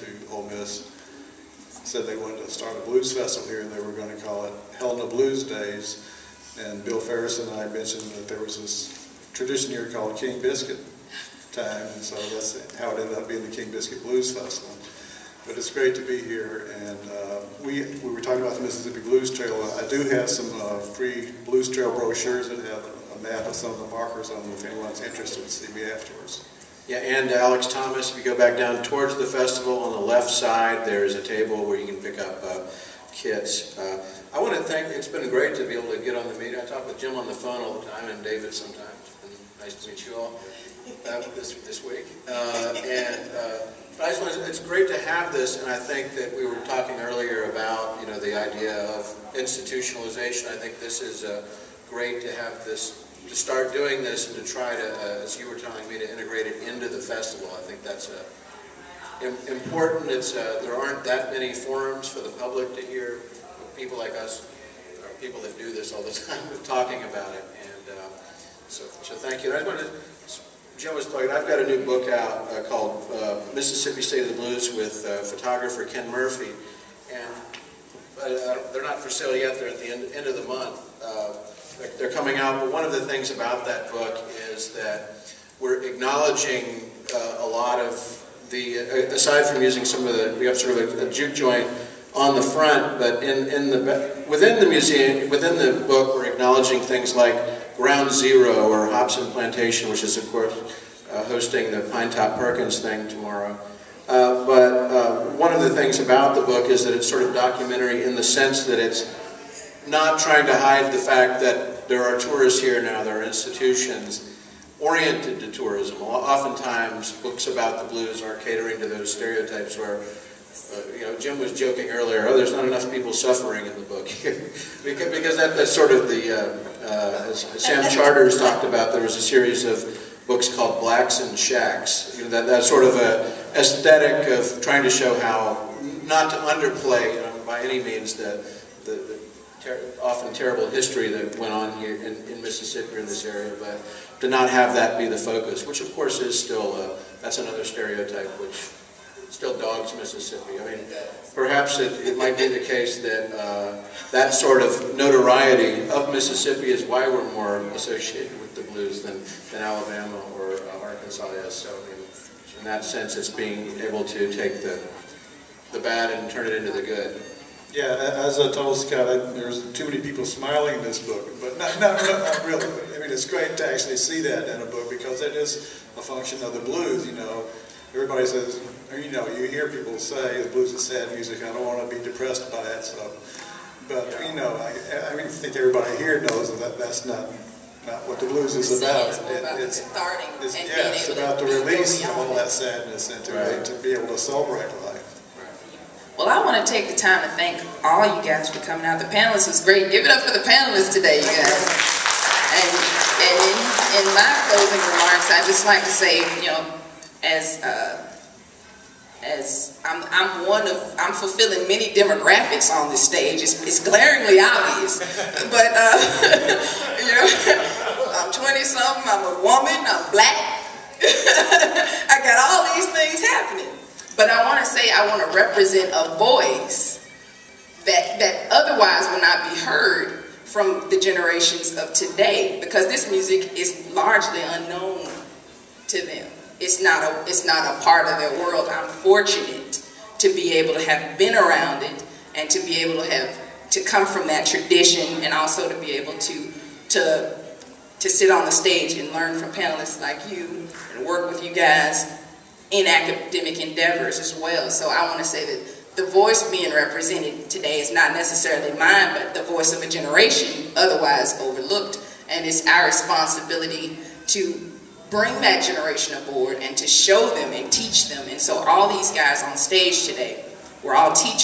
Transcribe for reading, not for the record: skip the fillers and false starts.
to Ole Miss, said they wanted to start a blues festival here, and they were going to call it Helena Blues Days. And Bill Ferris and I mentioned that there was this tradition here called King Biscuit time, and so that's how it ended up being the King Biscuit Blues Festival. But it's great to be here, and we were talking about the Mississippi Blues Trail. I do have some free Blues Trail brochures that have a map of some of the markers on them if anyone's interested. See me afterwards. Yeah, and Alex Thomas, if you go back down towards the festival, on the left side there's a table where you can pick up kits. I want to thank, it's been great to be able to get on the meeting. I talk with Jim on the phone all the time, and David sometimes. It's been nice to meet you all this week. But I just want to, it's great to have this, and I think that we were talking earlier about, you know, the idea of institutionalization. I think this is great to have this, to start doing this and to try to, as you were telling me, to integrate it into the festival. I think that's important. It's, there aren't that many forums for the public to hear people like us, or people that do this all the time, talking about it. And so thank you. And I just wanted to, Jim was talking, I've got a new book out called Mississippi State of the Blues with photographer Ken Murphy. And they're not for sale yet. They're at the end of the month. They're coming out, but one of the things about that book is that we're acknowledging a lot of the, aside from using some of the, we have sort of a juke joint on the front, but within the museum, within the book, we're acknowledging things like Ground Zero or Hobson Plantation, which is of course hosting the Pine Top Perkins thing tomorrow. But one of the things about the book is that it's sort of documentary in the sense that it's not trying to hide the fact that there are tourists here now, there are institutions oriented to tourism. Oftentimes books about the blues are catering to those stereotypes where you know, Jim was joking earlier, oh, there's not enough people suffering in the book here. because that's sort of the, as Sam Charters talked about, there was a series of books called Blacks and Shacks. You know, that sort of a aesthetic of trying to show how, not to underplay, you know, by any means, the often terrible history that went on here in Mississippi or in this area, but to not have that be the focus, which of course is still, that's another stereotype which still dogs Mississippi. I mean, perhaps it might be the case that that sort of notoriety of Mississippi is why we're more associated with the blues than Alabama or Arkansas is. So in that sense, it's being able to take the bad and turn it into the good. Yeah, as I told Scott, there's too many people smiling in this book, but not really. I mean, it's great to actually see that in a book because it is a function of the blues, you know. Everybody says, you know, you hear people say the blues is sad music, I don't want to be depressed by it, so. But, you know, I mean, I think everybody here knows that that's not what the blues is about. It's about the release of all that sadness and to be able to celebrate life. Well, I want to take the time to thank all you guys for coming out. The panelists was great. Give it up for the panelists today, you guys. And in my closing remarks, I'd just like to say, you know, as I'm fulfilling many demographics on this stage. It's glaringly obvious, but you know, I'm 20-something. I'm a woman. I'm black. I got all these things happening. But I want to say I want to represent a voice that otherwise will not be heard from the generations of today, because this music is largely unknown to them. It's not a part of their world. I'm fortunate to be able to have been around it and to be able to come from that tradition, and also to be able to sit on the stage and learn from panelists like you and work with you guys in academic endeavors as well. So I want to say that the voice being represented today is not necessarily mine, but the voice of a generation otherwise overlooked. And it's our responsibility to bring that generation aboard and to show them and teach them. And so all these guys on stage today, we're all teachers.